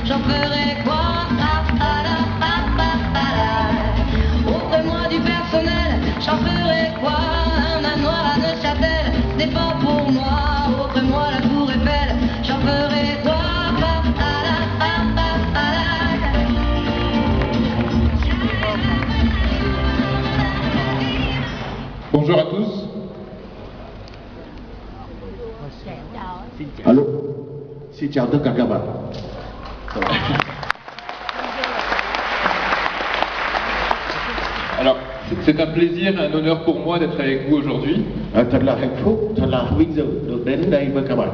j'en ferai quoi? Offrez-moi du personnel, j'en ferai quoi? Un manoir à Neuchâtel, c'est pas pour moi. Offrez-moi la tour Eiffel, j'en ferai quoi? Bonjour à tous. Allô, xin chào tất cả các bạn. Alors, c'est un plaisir, un honneur pour moi d'être avec vous aujourd'hui. Thật là hạnh phúc, thật là vinh dự được đến đây với các bạn.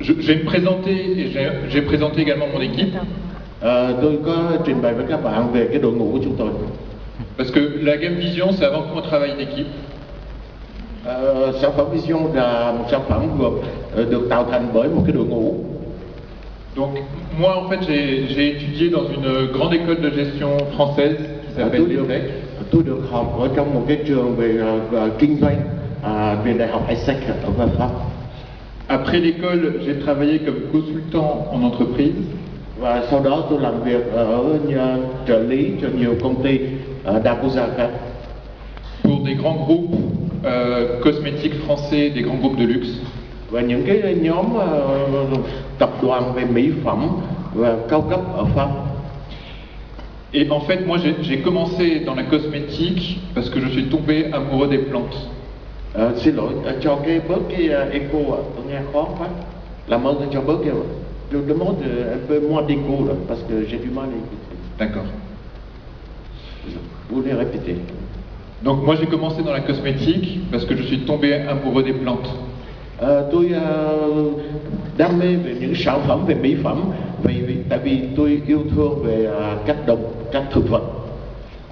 Je vais me présenter et j'ai présenté également mon équipe. Tôi có trình bày với các bạn về cái đội ngũ của chúng tôi. Parce que la gamme Vision, c'est avant tout un travail d'équipe. Sản phẩm Vision là một sản phẩm được tạo thành bởi một cái đội ngũ. Donc, moi, en fait, j'ai étudié dans une grande école de gestion française qui s'appelle l'ESSEC. Tôi được học ở trong một cái trường về kinh doanh, trường đại học ESSEC ở Pháp. Après l'école, j'ai travaillé comme consultant en entreprise. Và sau đó tôi làm việc ở trợ lý cho nhiều công ty đa quốc gia khác. Pour des grands groupes cosmétiques français, des grands groupes de luxe. Và những cái nhóm tập đoàn về mỹ phẩm và cao cấp ở Pháp. Et en fait, moi, j'ai commencé dans la cosmétique parce que je suis tombé amoureux des plantes. Xin lỗi, cho cái bớt cái echo ạ, tôi nghe khó quá. Làm ơn cho bớt cái Je demande un peu moins d'écho là, parce que j'ai du mal à écouter. D'accord. Vous voulez répéter? Donc moi j'ai commencé dans la cosmétique parce que je suis tombé amoureux des plantes. Tôi đam mê về những sản phẩm về mỹ phẩm tại vì tôi yêu thương về các thực vật.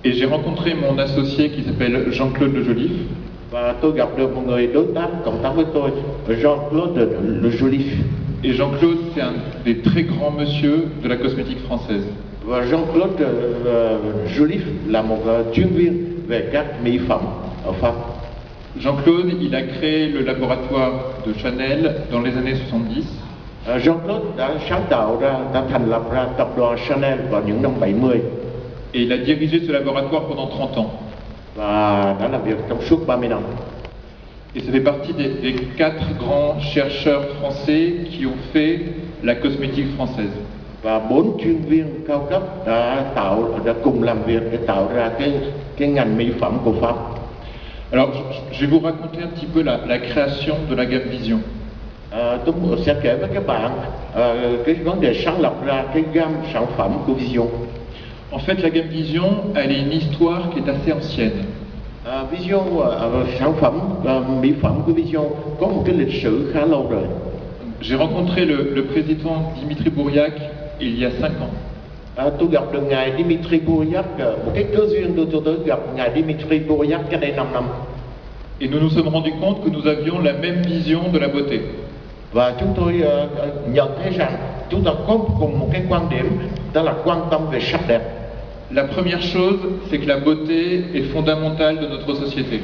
Et j'ai rencontré mon associé qui s'appelle Jean-Claude Le Joliffe. Và tôi gặp được một người đối tác cộng tác với tôi, Jean-Claude Le Joliffe. Et Jean-Claude, c'est un des très grands monsieur de la cosmétique française. Và Jean-Claude Joliffe là một chuyên viên về các mỹ phẩm ở Pháp. Jean-Claude, il a créé le laboratoire de Chanel dans les années 70. Jean-Claude đã thành lập ra tập đoàn Chanel vào những năm 70. Et il a dirigé ce laboratoire pendant 30 ans. Và đã làm việc trong suốt 30 năm. Et ça fait partie des 4 grands chercheurs français qui ont fait la cosmétique française. Và 4 chuyên viên cao cấp đã cùng làm việc để tạo ra cái ngành mỹ phẩm của Pháp. Alors, je vais vous raconter un petit peu la création de la gamme Vision. Tôi sẽ kể với các bạn cái vấn đề sáng lập ra cái gamme sản phẩm của Vision. En fait, la gamme Vision, elle est une histoire qui est assez ancienne. Vision, sản phẩm mỹ phẩm của Vision có một cái lịch sử khá lâu rồi. J'ai rencontré le président Dimitri Bouriac il y a 5 ans. Tôi gặp được ngài Dimitri Bouriac, một cái cơ duyên đưa tôi tới gặp ngài Dimitri Bouriac cách đây 5 năm. Et nous nous sommes rendus compte que nous avions la même vision de la beauté. Và chúng tôi nhận thấy rằng chúng ta có cùng một cái quan điểm, đó là quan tâm về sắc đẹp. La première chose, c'est que la beauté est fondamentale de notre société.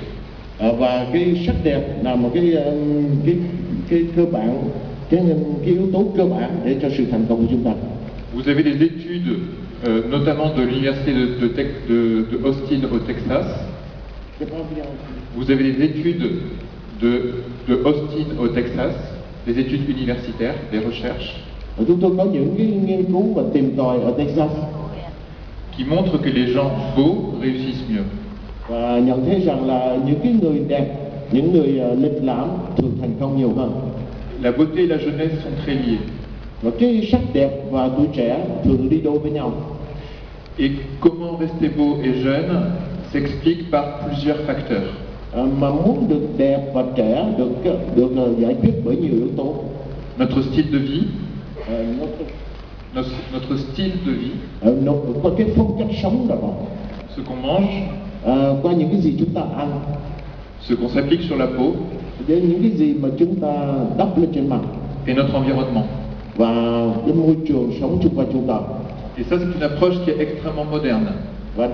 Và cái sắc đẹp là một cái cơ bản, cái yếu tố cơ bản để cho sự thành công của chúng ta. Vous avez des études, notamment de l'université de Austin au Texas. Vous avez des études de Austin au Texas, des études universitaires, des recherches. Chúng tôi có những cái nghiên cứu và tìm tòi ở Texas qui montrent que les gens beaux réussissent mieux. Và nhận thấy rằng là những cái người đẹp, những người lịch lãm thường thành công nhiều hơn. La beauté et la jeunesse sont très liées. Và cái sắc đẹp và tuổi trẻ thường đi đôi với nhau. Et comment rester beau et jeune s'explique par plusieurs facteurs. Mà muốn được đẹp và trẻ được giải quyết bởi nhiều yếu tố. Notre style de vie, notre style de vie, qua cái phong cách sống đó, ce qu'on mange, qua những cái gì chúng ta ăn, ce qu'on s'applique sur la peau, với những cái gì mà chúng ta đắp lên trên mặt, et notre environnement. Và cái môi trường sống xung quanh chúng ta. Et ça, c'est une approche qui est extrêmement moderne. Và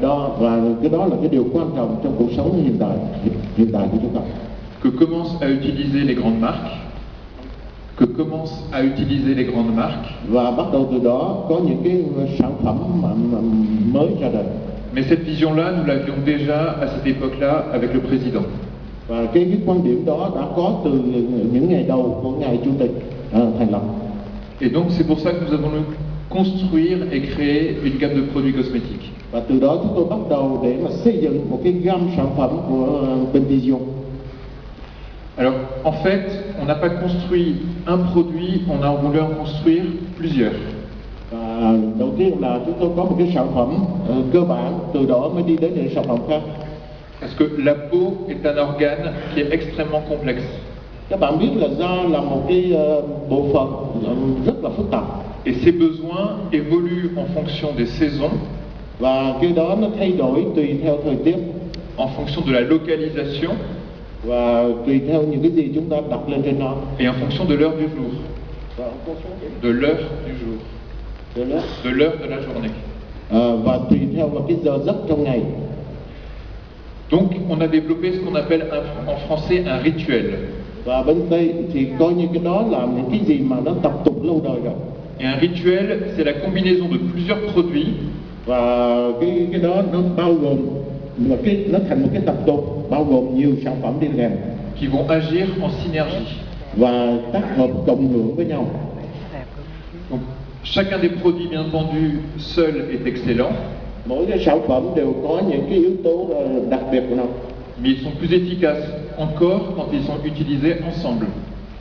cái đó là cái điều quan trọng trong cuộc sống hiện tại của chúng ta. Que commencent à utiliser les grandes marques. que commencent à utiliser les grandes marques. và bắt đầu từ đó có những cái sản phẩm mà mới ra đời. Mais cette vision-là, nous l'avions déjà à cette époque-là avec le président. Và cái quan điểm đó đã có từ những ngày đầu của ngài chủ tịch thành lập. Et donc c'est pour ça que nous avons dû construire et créer une gamme de produits cosmétiques. Và từ đó chúng tôi bắt đầu để mà xây dựng một cái gam sản phẩm của bên Vision. Alors en fait, on n'a pas construit un produit, on a voulu en construire plusieurs. Và đầu tiên là chúng tôi có một cái sản phẩm cơ bản, từ đó mới đi đến những sản phẩm khác. Parce que la peau est un organe qui est extrêmement complexe. Các bạn biết là da là một cái bộ phận rất là phức tạp. Et ses besoins évoluent en fonction des saisons, Và cái đó nó thay đổi tùy theo thời tiết en fonction de la localisation và tùy theo những cái gì chúng ta đặt lên trên nó. et en fonction de l'heure du jour. Và, De l'heure du jour. De l'heure de la journée. và tùy theo vào cái giờ giấc trong ngày. Donc on a développé ce qu'on appelle en français un rituel. Và bên Tây thì coi như cái đó là những cái gì mà nó tập tục lâu đời rồi. Et un rituel, c'est la combinaison de plusieurs produits Và cái đó nó bao gồm nó thành một cái tập tục bao gồm nhiều sản phẩm đi kèm qui vont agir en synergie. và tác hợp cộng hưởng với nhau. Donc chacun des produits, bien entendu, seul est excellent, Mỗi cái sản phẩm đều có những cái yếu tố đặc biệt của nó. mais ils sont plus efficaces encore quand ils sont utilisés ensemble.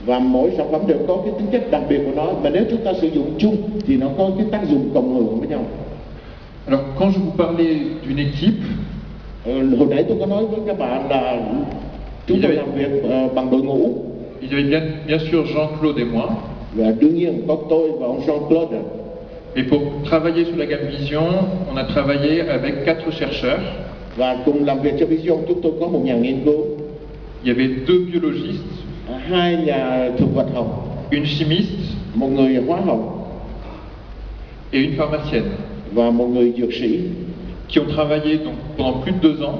Và mỗi sản phẩm đều có cái tính chất đặc biệt của nó, mà nếu chúng ta sử dụng chung thì nó có cái tác dụng cộng hưởng với nhau. Alors quand je vous parlais d'une équipe, Hồi nãy tôi có nói với các bạn là chúng tôi làm việc bằng đội ngũ, il y avait bien sûr Jean-Claude et moi, và đương nhiên có tôi và ông Jean-Claude. et pour travailler sur la gamme Vision, on a travaillé avec 4 chercheurs. Và cùng làm việc cho Vision chúng tôi có một nhà nghiên cứu, Il y avait 2 biologistes, 2 nhà thực vật học, une chimiste một người hóa học et une pharmacienne, và một người dược sĩ, qui ont travaillé donc pendant plus de 2 ans,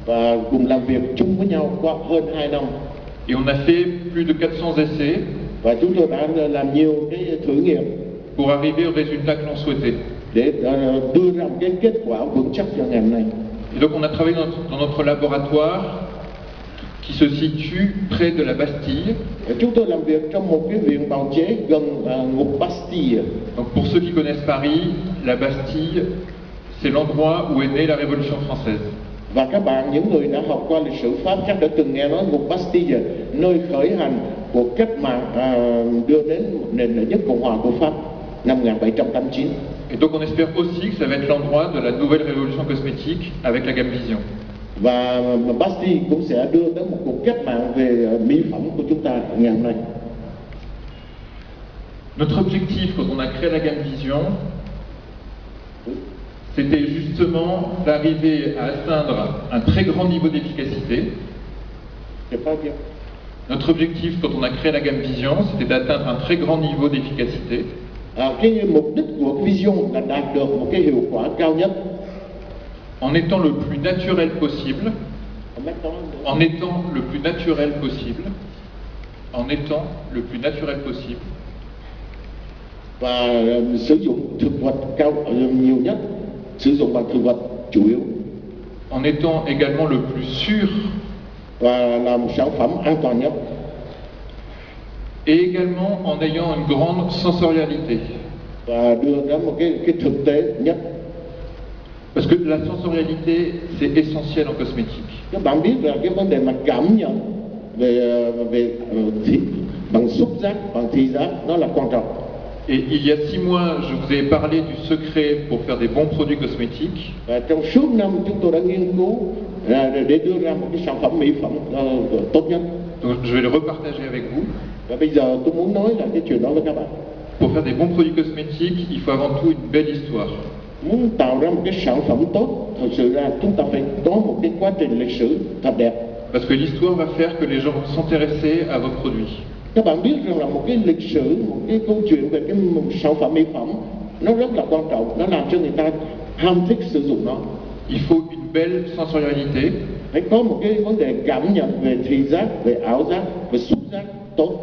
và cùng làm việc chung với nhau qua hơn 2 năm. et on a fait plus de 400 essais Và chúng tôi đã làm nhiều cái thử nghiệm pour arriver au résultat que l'on souhaitait. để đưa ra một cái kết quả vững chắc cho ngày hôm nay. Et donc on a travaillé dans notre laboratoire qui se situe près de la Bastille. Chúng tôi làm việc trong một cái viện bào chế gần ngục Bastille. Donc pour ceux qui connaissent Paris, la Bastille, c'est l'endroit où est née la Révolution française. Và các bạn, những người đã học qua lịch sử Pháp chắc đã từng nghe nói ngục Bastille, nơi khởi hành cuộc cách mạng đưa đến nền đệ nhất Cộng hòa của Pháp năm 1789. Et donc on espère aussi que ça va être l'endroit de la nouvelle révolution cosmétique avec la gamme Vision. Và Bastille cũng sẽ đưa đến một cuộc cách mạng về mỹ phẩm của chúng ta ngày hôm nay. Notre objectif quand on a créé la gamme Vision, c'était justement d'arriver à atteindre un très grand niveau d'efficacité. C'est pas bien. Notre objectif quand on a créé la gamme Vision, c'était d'atteindre un très grand niveau d'efficacité. Cái mục đích của Vision là đạt được một cái hiệu quả cao nhất en étant le plus naturel possible, en étant le plus naturel possible, en étant le plus naturel possible, và sử dụng thực vật nhiều nhất, sử dụng bằng thực vật chủ yếu, en étant également le plus sûr, và làm sản phẩm an toàn nhất, et également en ayant une grande sensorialité. Và đưa ra một cái thực tế nhất. Parce que la sensorialité, c'est essentiel en cosmétique. Các bạn biết là cái vấn đề mà cảm nhận về bằng xúc giác, bằng thị giác, nó là quan trọng. Et il y a 6 mois, je vous ai parlé du secret pour faire des bons produits cosmétiques. Và trong suốt năm chúng tôi đã nghiên cứu để đưa ra một cái sản phẩm mỹ phẩm tốt nhất. Donc je vais le repartager avec vous. Và bây giờ tôi muốn nói là cái chuyện đó với các bạn. Pour faire des bons produits cosmétiques, il faut avant tout une belle histoire. Muốn tạo ra một cái sản phẩm tốt, thật sự ra chúng ta phải có một cái quá trình lịch sử thật đẹp. Parce que l'histoire va faire que les gens vont s'intéresser à vos produits. Các bạn biết rằng là một cái lịch sử, một cái câu chuyện về cái sản phẩm mỹ phẩm nó rất là quan trọng, nó làm cho người ta ham thích sử dụng nó. Il faut une belle sensorialité. Phải có một cái vấn đề cảm nhận về thị giác, về ảo giác, về xúc giác tốt.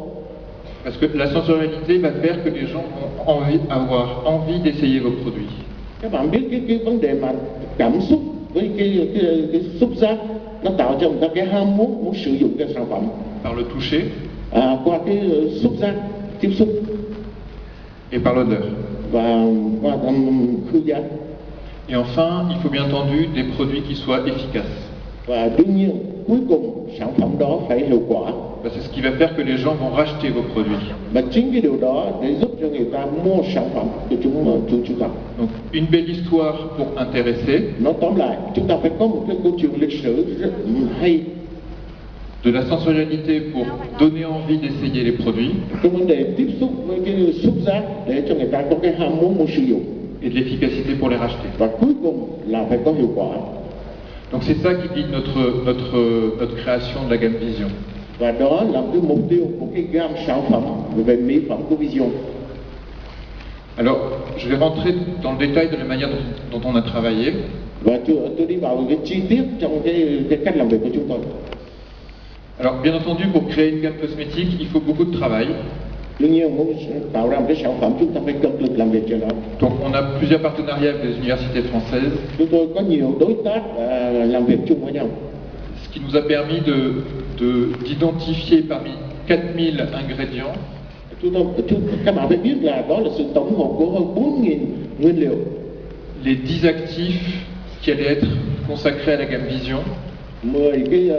Parce que la sensorialité va faire que les gens vont avoir envie d'essayer vos produits. Các bạn biết cái vấn đề mà cảm xúc với cái xúc giác nó tạo cho người ta cái ham muốn sử dụng cái sản phẩm Par le toucher qua cái xúc giác tiếp xúc et par l'odeur. và qua khứu giác. Et enfin, il faut bien entendu des produits qui soient efficaces. Và đương nhiên cuối cùng sản phẩm đó phải hiệu quả. C'est ce qui va faire que les gens vont racheter vos produits. Và chính cái điều đó để giúp cho người ta mua sản phẩm của chúng ta. Donc, une belle histoire pour intéresser, Nói tóm lại, chúng ta phải có một cái câu chuyện lịch sử rất hay. de la sensorialité pour donner envie d'essayer les produits, Cái vấn đề tiếp xúc với cái xúc giác để cho người ta có cái ham muốn sử dụng. et de l'efficacité pour les racheter. Và cuối cùng là phải có hiệu quả. Donc c'est ça qui guide notre création de la gamme Vision. Và đó là cái mục tiêu của cái gam sản phẩm về mỹ phẩm của Vision. Alors, je vais rentrer dans le détail de la manière dont on a travaillé. Và tôi đi vào cái chi tiết trong cái cách làm việc của chúng tôi. Alors, bien entendu, pour créer une gamme cosmétique, il faut beaucoup de travail. Đương nhiên muốn tạo ra một cái sản phẩm chúng ta phải cực lực làm việc cho nó. Donc, on a plusieurs partenariats avec des universités françaises, Chúng tôi có nhiều đối tác làm việc chung với nhau. ce qui nous a permis d'identifier parmi 4000 ingrédients Các bạn phải biết là đó là sự tổng hợp của hơn 4.000 nguyên liệu. les 10 actifs qui allaient être consacrés à la gamme Vision. 10 cái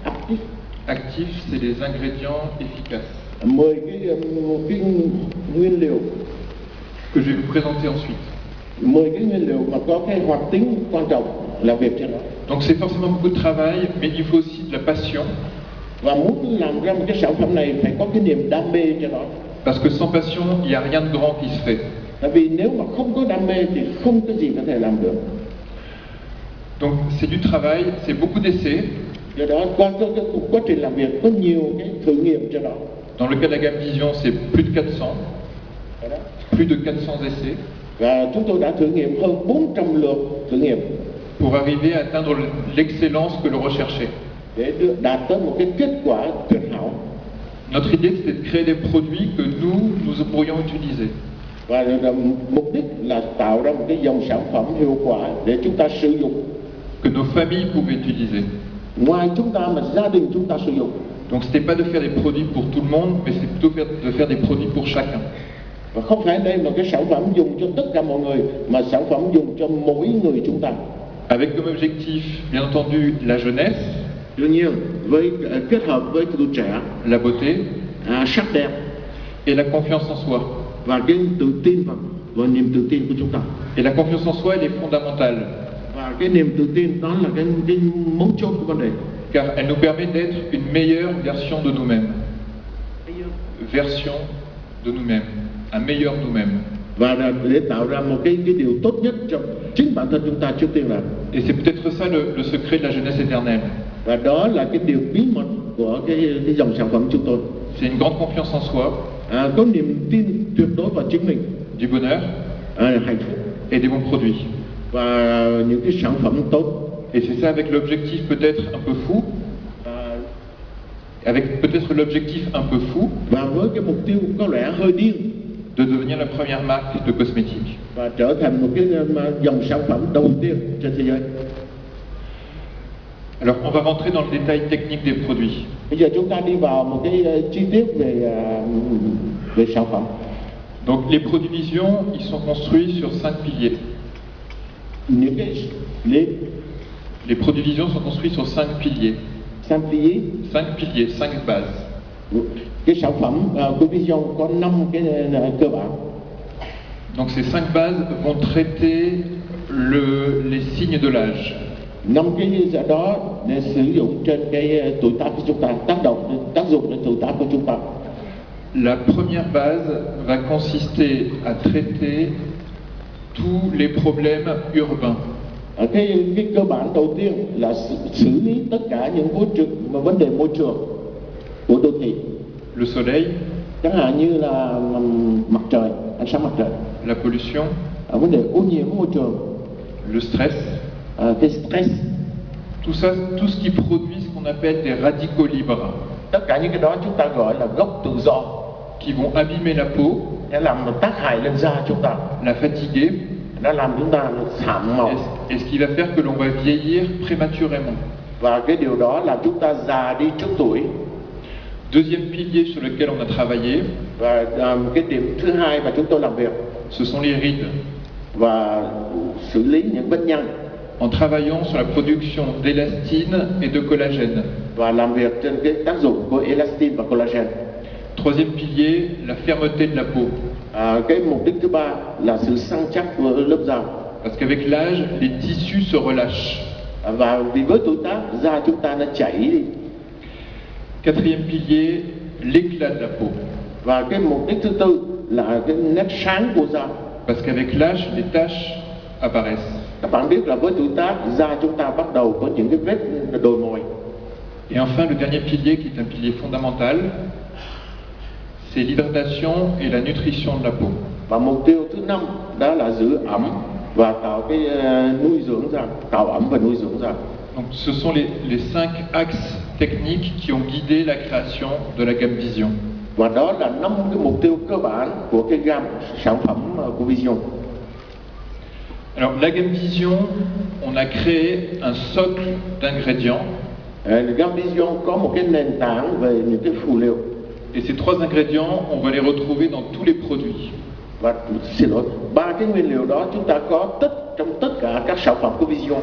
active, Actifs, c'est les ingrédients efficaces 10 cái nguyên liệu, que je vais vous présenter ensuite. 10 cái nguyên liệu mà có cái hoạt tính quan trọng làm việc cho nó. Donc c'est forcément beaucoup de travail, mais il faut aussi de la passion, Và muốn làm ra một cái sản phẩm này phải có cái niềm đam mê cho nó. parce que sans passion, il n'y a rien de grand qui se fait. Tại vì nếu mà không có đam mê thì không có gì có thể làm được. Donc c'est du travail, c'est beaucoup d'essais. Do đó qua cái quá trình làm việc có nhiều cái thử nghiệm cho nó. Dans le cas de la gamme Vision, c'est plus de 400, plus de 400 essais Và chúng tôi đã thử nghiệm hơn 400 lượt thử nghiệm pour arriver à atteindre l'excellence que l'on recherchait. để đạt tới một cái kết quả tuyệt hảo. Notre idée, c'était de créer des produits que nous pourrions utiliser. Và mục đích là tạo ra một cái dòng sản phẩm hiệu quả để chúng ta sử dụng. Que nos familles pouvaient utiliser. Ngoài chúng ta mà gia đình chúng ta sử dụng. Donc c'était pas de faire des produits pour tout le monde, mais c'est plutôt de faire des produits pour chacun. Và không phải đây là cái sản phẩm dùng cho tất cả mọi người, mà sản phẩm dùng cho mỗi người chúng ta. Avec comme objectif, bien entendu, la jeunesse, Đương nhiên với kết hợp với tuổi trẻ, la beauté sắc đẹp et la confiance en soi. và cái tự tin và niềm tự tin của chúng ta. Et la confiance en soi, elle est fondamentale, Và cái niềm tự tin đó là cái mấu chốt của vấn đề. car elle nous permet d'être une meilleure version de nous-mêmes. Version de nous-mêmes, un meilleur nous-mêmes. Và để tạo ra một cái điều tốt nhất cho chính bản thân chúng ta trước tiên là. Et c'est peut-être ça le secret de la jeunesse éternelle. Và đó là cái điều bí mật của cái dòng sản phẩm chúng tôi. C'est une grande confiance en soi, Có niềm tin tuyệt đối vào chính mình, du bonheur hạnh phúc et des bons produits. và những cái sản phẩm tốt. Et c'est ça avec l'objectif peut-être un peu fou, avec peut-être l'objectif un peu fou Và với cái mục tiêu có lẽ hơi điên de devenir la première marque de cosmétiques. và trở thành một cái dòng sản phẩm đầu tiên trên thế giới. Alors on va rentrer dans le détail technique des produits. Bây giờ chúng ta đi vào một cái chi tiết về sản phẩm. Donc les produits Vision, ils sont construits sur 5 piliers. Những cái Les produits Vision sont construits sur 5 piliers. 5 5 piliers, 5 bases. cái sản phẩm của Vision có 5 cái cơ bản. Donc ces 5 bases vont traiter les signes de l'âge. 5 cái đó để sử dụng trên cái tuổi tác của chúng ta, tác dụng đến tuổi tác của chúng ta. La première base va consister à traiter tous les problèmes urbains. Cái cơ bản đầu tiên là xử lý tất cả những vấn đề môi trường của đô thị. Le soleil, Chẳng hạn như là mặt trời, ánh sáng mặt trời, la pollution, vấn đề ô nhiễm môi trường, le stress, cái stress, tout ça, tout ce qui produit ce qu'on appelle des radicaux libres. Tất cả những cái đó chúng ta gọi là gốc tự do, qui vont abîmer la peau, nó làm tác hại lên da chúng ta, la fatiguer, nó làm chúng ta sạm màu, et ce qui va faire que l'on va vieillir prématurément. và cái điều đó làm chúng ta già đi trước tuổi. Deuxième pilier sur lequel on a travaillé, Và cái điểm thứ hai mà chúng tôi làm việc ce sont les rides, và xử lý những vết nhăn en travaillant sur la production d'élastine et de collagène. và làm việc trên cái tác dụng của elastin và collagen. Troisième pilier, la fermeté de la peau. Cái mục đích thứ ba là sự săn chắc của lớp da. Parce qu'avec l'âge, les tissus se relâchent. Và vì với tuổi tác, da chúng ta nó chảy đi. Quatrième pilier, l'éclat de la peau. Và cái mục đích thứ tư là cái nét sáng của da. Parce qu'avec l'âge, les taches apparaissent. Các bạn biết là với tuổi tác, da chúng ta bắt đầu có những cái vết đồi mồi. Et enfin, le dernier pilier, qui est un pilier fondamental, c'est l'hydratation et la nutrition de la peau. Và mục tiêu thứ năm đó là giữ ẩm và tạo cái nuôi dưỡng da, tạo ẩm và nuôi dưỡng da. Donc, ce sont les 5 axes techniques qui ont guidé la création de la gamme Vision. Và đó là 5 cái mục tiêu cơ bản của cái gam sản phẩm của Vision. Alors, la gamme Vision, on a créé un socle d'ingrédients. Gam Vision có một cái nền tảng về những cái phụ liệu. Et ces 3 ingrédients, on va les retrouver dans tous les produits. Và xin lỗi, 3 cái nguyên liệu đó chúng ta có trong tất cả các sản phẩm của Vision.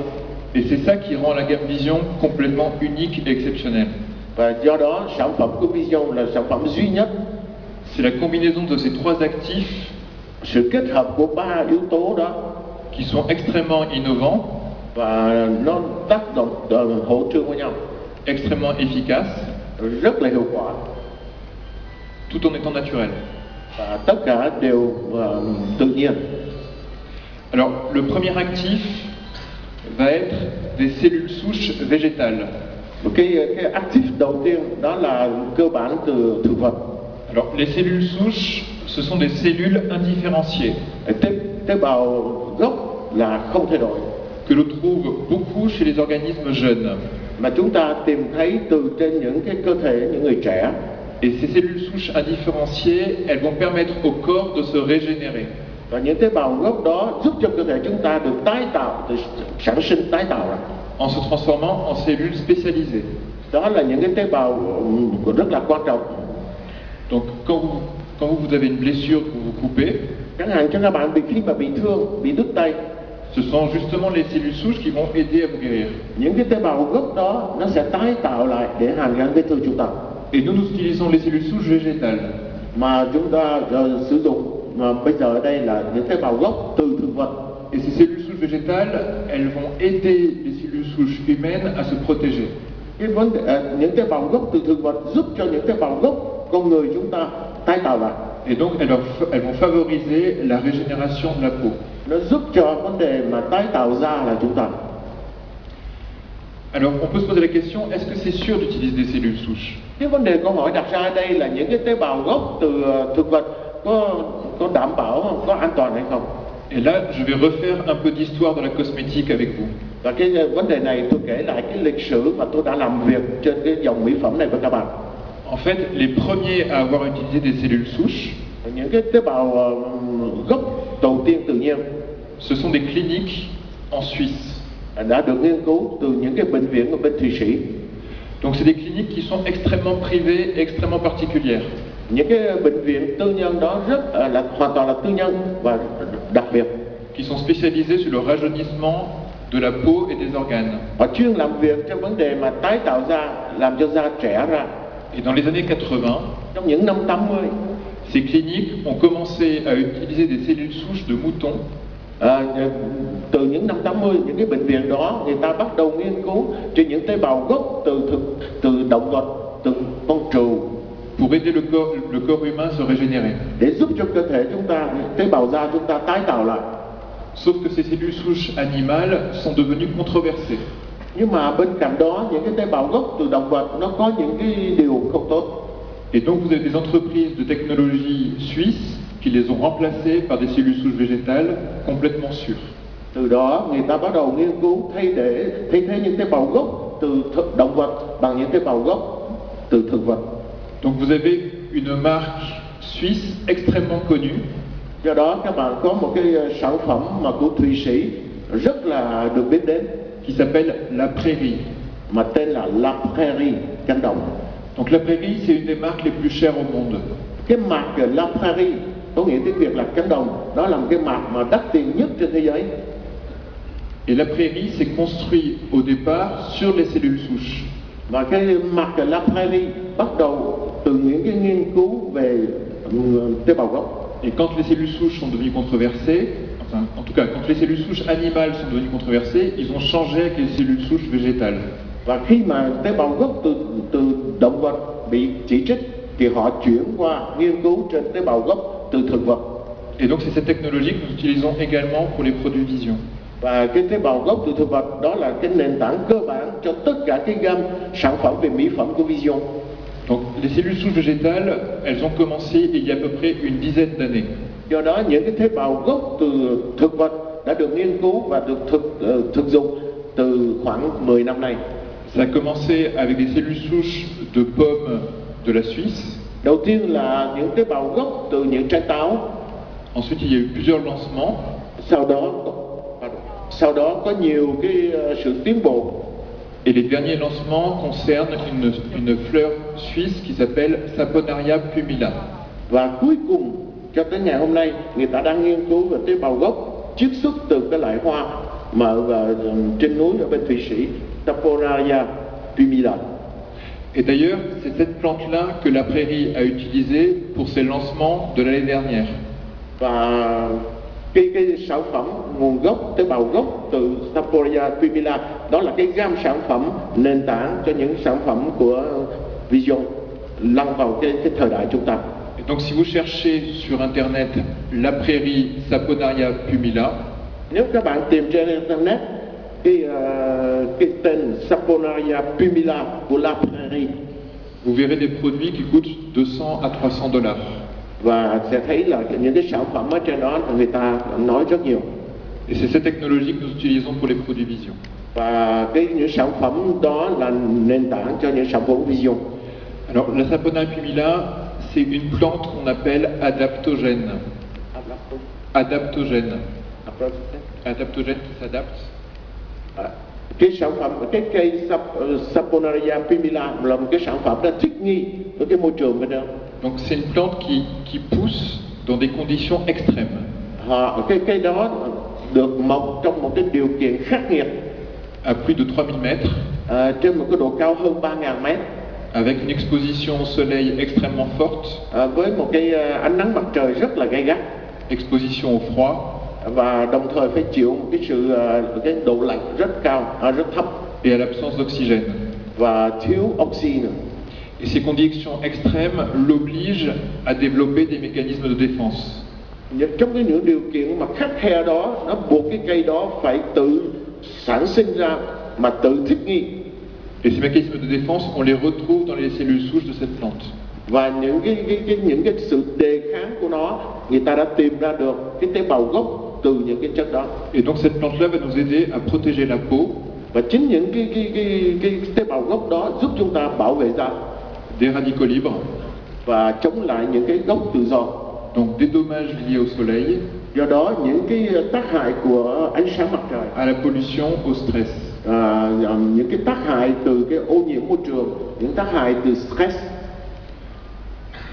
Et c'est ça qui rend la gamme Vision complètement unique et exceptionnelle. Và do đó sản phẩm của Vision là sản phẩm duy nhất. C'est la combinaison de ces 3 actifs Sự kết hợp của 3 yếu tố đó qui sont extrêmement innovants, và nó tác động hỗ trợ với nhau extrêmement efficaces, rất là hiệu quả, tout en étant naturels. và tất cả đều tự nhiên. Alors, le premier actif va être des cellules souches végétales. Cái active đầu tiên đó là cơ bản từ thực vật. Alors, les cellules souches, ce sont des cellules indifférenciées Tế bào gốc là không thay đổi, que l'on trouve beaucoup chez les organismes jeunes. mà chúng ta tìm thấy từ trên những cái cơ thể những người trẻ. Et ces cellules souches indifférenciées, elles vont permettre au corps de se régénérer. Và những tế bào gốc đó giúp cho cơ thể chúng ta được tái tạo, được sản sinh tái tạo ra. En se transformant en cellules spécialisées. Đó là những cái tế bào rất là quan trọng. Donc quand vous avez une blessure, vous vous coupez, Chẳng hạn cho các bạn khi mà bị thương, bị đứt tay, ce sont justement les cellules souches qui vont aider à vous guérir. những cái tế bào gốc đó nó sẽ tái tạo lại để hàn gắn vết thương chúng ta. Et nous utilisons les cellules souches végétales. Mà chúng ta sử dụng mà bây giờ ở đây là những tế bào gốc từ thực vật. Et ces cellules souches végétales, elles vont aider les cellules souches humaines à se protéger. Những tế bào gốc từ thực vật giúp cho những tế bào gốc con người chúng ta tái tạo lại. Et donc elles vont favoriser la régénération de la peau. Nó giúp cho vấn đề mà tái tạo da là chúng ta. Alors on peut se poser la question, est-ce que c'est sûr d'utiliser des cellules souches? Cái vấn đề câu hỏi đặt ra ở đây là những cái tế bào gốc từ thực vật có đảm bảo không, có an toàn hay không? Et là, je vais refaire un peu d'histoire de la cosmétique avec vous. Và cái vấn đề này tôi kể lại cái lịch sử mà tôi đã làm việc trên cái dòng mỹ phẩm này với các bạn. En fait, les premiers à avoir utilisé des cellules souches, Những cái tế bào gốc đầu tiên tự nhiên ce sont des cliniques en Suisse. đã được nghiên cứu từ những cái bệnh viện ở bên Thụy Sĩ. Donc c'est des cliniques qui sont extrêmement privées, extrêmement particulières. Những cái bệnh viện tư nhân đó rất là hoàn toàn là tư nhân và đặc biệt. Qui sont spécialisées sur le rajeunissement de la peau et des organes. Họ chuyên làm việc trong vấn đề mà tái tạo da, làm cho da trẻ ra. Et dans les années 80, Trong những năm 80, ces cliniques ont commencé à utiliser des cellules souches de moutons từ những năm 80, những cái bệnh viện đó người ta bắt đầu nghiên cứu trên những tế bào gốc từ động vật, từ con trâu pour aider le corps humain à se régénérer. để giúp cho cơ thể chúng ta, tế bào da chúng ta tái tạo lại. Sauf que ces cellules souches animales sont devenues controversées. Nhưng mà bên cạnh đó, những cái tế bào gốc từ động vật nó có những cái điều không tốt. Et donc vous avez des entreprises de technologie suisses qui les ont remplacées par des cellules souches végétales complètement sûres. Từ đó người ta bắt đầu nghiên cứu thay thế những tế bào gốc từ động vật bằng những tế bào gốc từ thực vật. Donc vous avez une marque suisse extrêmement connue Do đó các bạn có một cái sản phẩm mà của Thụy Sĩ rất là được biết đến qui s'appelle La Prairie. mà tên là La Prairie, cánh đồng. Donc La Prairie, c'est une des marques les plus chères au monde. Cái mạc La Prairie có nghĩa tiếng Việt là cánh đồng, đó là một cái mạc mà đắt tiền nhất trên thế giới. Et La Prairie s'est construit au départ sur les cellules souches. Và cái mạc La Prairie bắt đầu từ những cái nghiên cứu về tế bào gốc. Et quand les cellules souches sont devenues controversées, enfin en tout cas quand les cellules souches animales sont devenues controversées, ils ont changé avec les cellules souches végétales. Và khi mà tế bào gốc từ động vật bị chỉ trích thì họ chuyển qua nghiên cứu trên tế bào gốc từ thực vật. Et donc c'est cette technologie que nous utilisons également pour les produits Vision. Và cái tế bào gốc từ thực vật đó là cái nền tảng cơ bản cho tất cả cái gam sản phẩm về mỹ phẩm của Vision. Donc les cellules souches végétales, elles ont commencé il y a à peu près une dizaine d'années. Do đó những cái tế bào gốc từ thực vật đã được nghiên cứu và được thực dụng từ khoảng 10 năm nay. Ça a commencé avec des cellules souches de pommes de la Suisse. Đầu tiên là những tế bào gốc từ những trái táo. Ensuite, il y a eu plusieurs lancements. Sau đó có nhiều cái sự tiến bộ. Et les derniers lancements concernent une fleur suisse qui s'appelle Saponaria pumila. Và cuối cùng cho tới ngày hôm nay, người ta đang nghiên cứu về tế bào gốc chiết xuất từ cái loại hoa mà ở trên núi ở bên Thụy Sĩ, Saponaria pumila. Et d'ailleurs, c'est cette plante-là que La Prairie a utilisée pour ses lancements de l'année dernière. Và cái sản phẩm nguồn gốc tế bào gốc từ Saponaria pumila đó là cái gam sản phẩm nền tảng cho những sản phẩm của Vision lăn vào cái thời đại chúng ta. Et donc si vous cherchez sur internet La Prairie Saponaria pumila, Nếu các bạn tìm trên internet cái tên Saponaria pumila của La Prairie, vous verrez des produits qui coûtent 200 à 300 $. và sẽ thấy là những cái sản phẩm ở trên đó người ta nói rất nhiều. Et c'est cette technologie que nous utilisons pour les produits Vision. Và những sản phẩm đó là nền tảng cho những sản phẩm Vision. Alors la Saponaria pumila, c'est une plante qu'on appelle adaptogène. Adaptogène. Adaptogène qui s'adapte. Cái sản phẩm, cái cây Saponaria pumila là một cái sản phẩm đã thích nghi với cái môi trường bên đó. Donc c'est une plante qui pousse dans des conditions extrêmes. Cái cây đó được mọc trong một cái điều kiện khắc nghiệt, À plus de 3000 mètres, trên một cái độ cao hơn 3.000 mét, avec une exposition au soleil extrêmement forte, với một cái ánh nắng mặt trời rất là gay gắt, exposition au froid, và đồng thời phải chịu một cái độ lạnh rất cao, rất thấp, et à l'absence d'oxygène. và thiếu oxy nữa. Et ces conditions extrêmes l'obligent à développer des mécanismes de défense. Trong những điều kiện mà khắt khe đó, nó buộc cái cây đó phải tự sản sinh ra mà tự thích nghi. Et ces mécanismes de défense, on les retrouve dans les cellules souches de cette plante. Và những cái sự đề kháng của nó, người ta đã tìm ra được cái tế bào gốc từ những cái chất đó. Et donc cette plante-là va nous aider à protéger la peau Và chính những cái tế bào gốc đó giúp chúng ta bảo vệ da des radicaux libres, và chống lại những cái gốc tự do. donc des dommages liés au soleil, Do đó những cái tác hại của ánh sáng mặt trời, à la pollution, au stress. những cái tác hại từ cái ô nhiễm môi trường, những tác hại từ stress.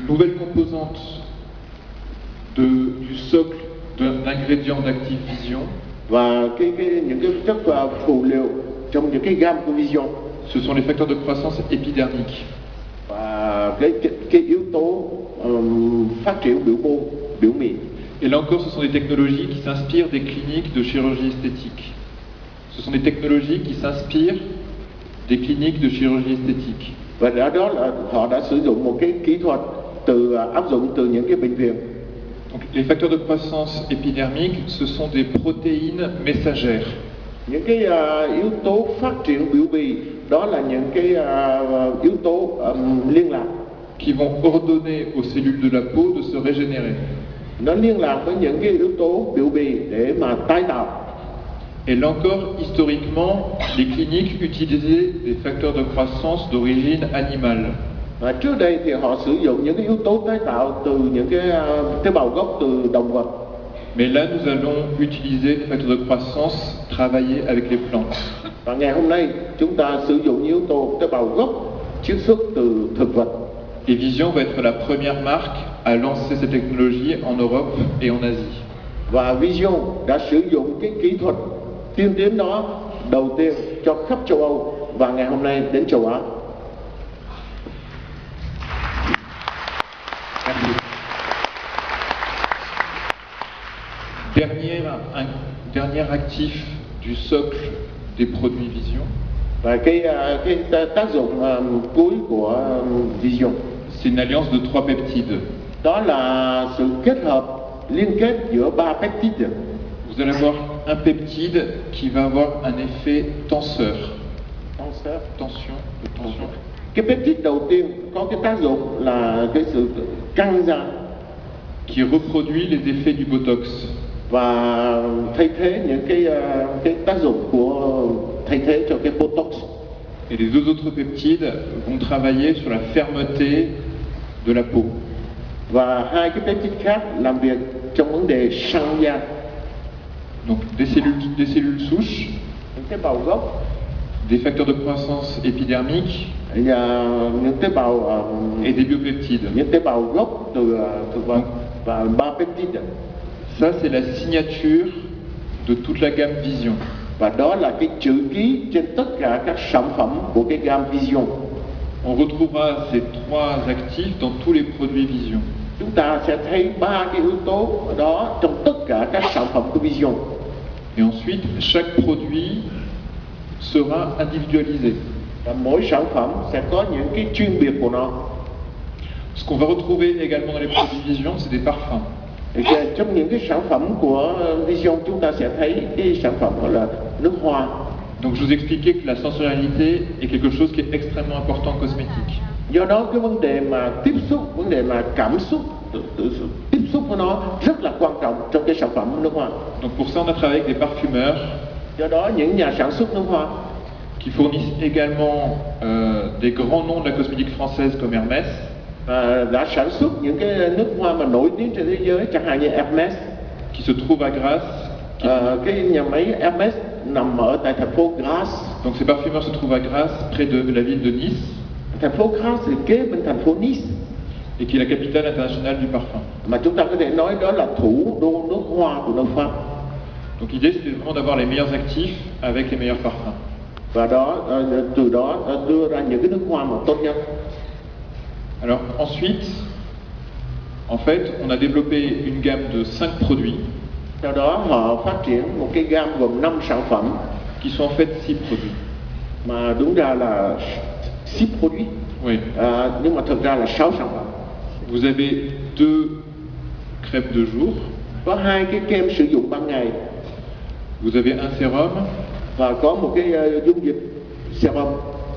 Nouvelle composante du socle d'un ingrédient d'Active Vision, Và những cái chất phụ liệu trong những cái gam của Vision, ce sont les facteurs de croissance épidermique. và cái yếu tố phát triển biểu mì. Et là encore, ce sont des technologies qui s'inspirent des cliniques de chirurgie esthétique. Ce sont des technologies qui s'inspirent des cliniques de chirurgie esthétique. Và đó là họ đã sử dụng một cái kỹ thuật áp dụng từ những cái bệnh viện. Donc, les facteurs de croissance épidermique, ce sont des protéines messagères. Những cái yếu tố phát triển biểu bì đó là những cái yếu tố liên lạc, Qui vont ordonner aux cellules de la peau de se régénérer. nó liên lạc với những cái yếu tố biểu bì để mà tái tạo. Et là encore, historiquement, les cliniques utilisaient des facteurs de croissance d'origine animale. Và trước đây thì họ sử dụng những cái yếu tố tái tạo từ những cái tế bào gốc từ động vật. Mais là, nous allons utiliser les facteurs de croissance, travailler avec les plantes. Và ngày hôm nay chúng ta sử dụng yếu tố tế bào gốc chiết xuất từ thực vật. Et Vision va être la première marque à lancer cette technologie en Europe et en Asie. Và Vision đã sử dụng cái kỹ thuật tiên tiến đó đầu tiên cho khắp châu Âu và ngày hôm nay đến châu Á. Merci. Dernier actif du socle des produits Vision, Và cái tác dụng cuối của Vision c'est une alliance de 3 peptides. đó là sự kết hợp liên kết giữa 3 peptide. Vous allez avoir un peptide qui va avoir un effet tenseur. Tension. Cái peptide đầu tiên có cái tác dụng là cái sự căng ra Qui reproduit les effets du Botox. và thay thế những cái tác dụng của thay thế cho cái Botox. Et les 2 autres peptides vont travailler sur la fermeté de la peau. Và hai cái peptide khác làm việc trong vấn đề săn da. Donc des cellules souches, Những tế bào gốc des facteurs de croissance épidermique và những tế bào et des biopeptides. những tế bào gốc từ thực vật và 3 peptide. Ça, c'est la signature de toute la gamme Vision. Và đó là cái chữ ký trên tất cả các sản phẩm của cái gamme Vision. On retrouvera ces 3 actifs dans tous les produits Vision. Chúng ta sẽ thấy 3 cái yếu tố đó trong tất cả các sản phẩm của Vision. Et ensuite, chaque produit sera individualisé. Và mỗi sản phẩm sẽ có những cái chuyên biệt của nó. Ce qu'on va retrouver également dans les produits Vision, c'est des parfums. Thì trong những cái sản phẩm của Vision chúng ta sẽ thấy cái sản phẩm gọi là nước hoa. Donc je vous expliquais que la sensorialité est quelque chose qui est extrêmement important en cosmétique. Do đó cái vấn đề mà tiếp xúc, vấn đề mà cảm xúc, tiếp xúc của nó rất là quan trọng trong cái sản phẩm nước hoa. Donc pour ça, on a travaillé avec des parfumeurs Do đó những nhà sản xuất nước hoa qui fournissent également des grands noms de la cosmétique française comme Hermès, đã sản xuất những cái nước hoa mà nổi tiếng trên thế giới, chẳng hạn như Hermès. qui se trouve à Grasse. Cái nhà máy Hermès nằm ở tại thành phố Grasse. Donc ces parfumeurs se trouvent à Grasse, près de la ville de Nice, Thành phố Grasse thì kế bên thành phố Nice, et qui est la capitale internationale du parfum. mà chúng ta có thể nói đó là thủ đô nước hoa của nước Pháp. Donc l'idée, c'était vraiment d'avoir les meilleurs actifs avec les meilleurs parfums. Và từ đó đưa ra những cái nước hoa mà tốt nhất. Alors ensuite, en fait, on a développé une gamme de 5 produits Sau đó họ phát triển một cái gam gồm 5 sản phẩm qui sont en fait 6 produits. mà đúng ra là 6 produit, Oui. nhưng mà thực ra là 6 sản phẩm. Vous avez 2 crèmes de jour, Có 2 cái kem sử dụng ban ngày vous avez un sérum, và có một cái dung dịch serum,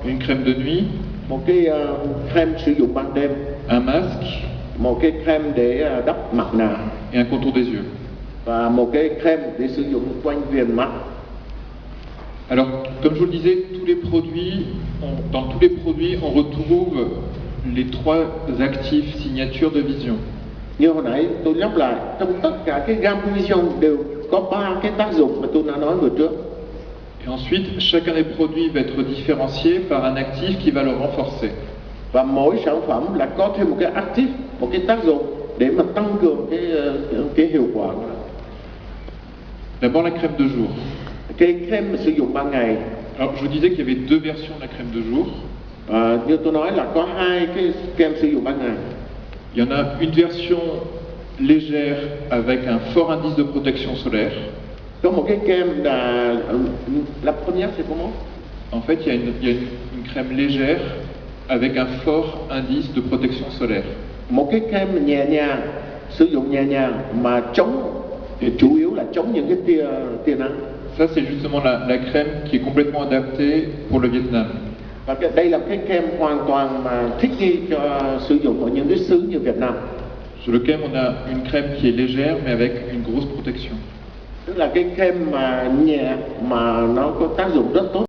une crème de nuit, một cái crème sử dụng ban đêm, un masque một cái crème để đắp mặt nạ et un contour des yeux. và một cái crème để sử dụng quanh viền mắt. Alors, comme je vous le disais, dans tous les produits, on retrouve les 3 actifs signatures de Vision. Như hồi nãy tôi nhắc lại, trong tất cả cái gam Vision đều có 3 cái tác dụng mà tôi đã nói vừa trước. Et ensuite, chacun des produits va être différencié par un actif qui va le renforcer. Và mỗi sản phẩm là có thêm một cái active, một cái tác dụng để mà tăng cường cái hiệu quả. D'abord la crème de jour. Cái crème sử dụng ban ngày, Alors, je vous disais qu'il y avait 2 versions de la crème de jour. như tôi nói là có 2 cái kem sử dụng ban ngày. Il y en a une version légère avec un fort indice de protection solaire. Có một cái kem là la première c'est comment? En fait, il y a une crème légère avec un fort indice de protection solaire. Một cái kem nhẹ nhàng, sử dụng nhẹ nhàng mà chống, chủ yếu là chống những cái tia nắng. Ça, c'est justement la crème qui est complètement adaptée pour le Vietnam. Và đây là cái kem hoàn toàn mà thích nghi cho sử dụng ở những cái xứ như Việt Nam. Sur lequel on a une crème qui est légère mais avec une grosse protection. Tức là cái kem mà nhẹ mà nó có tác dụng rất tốt.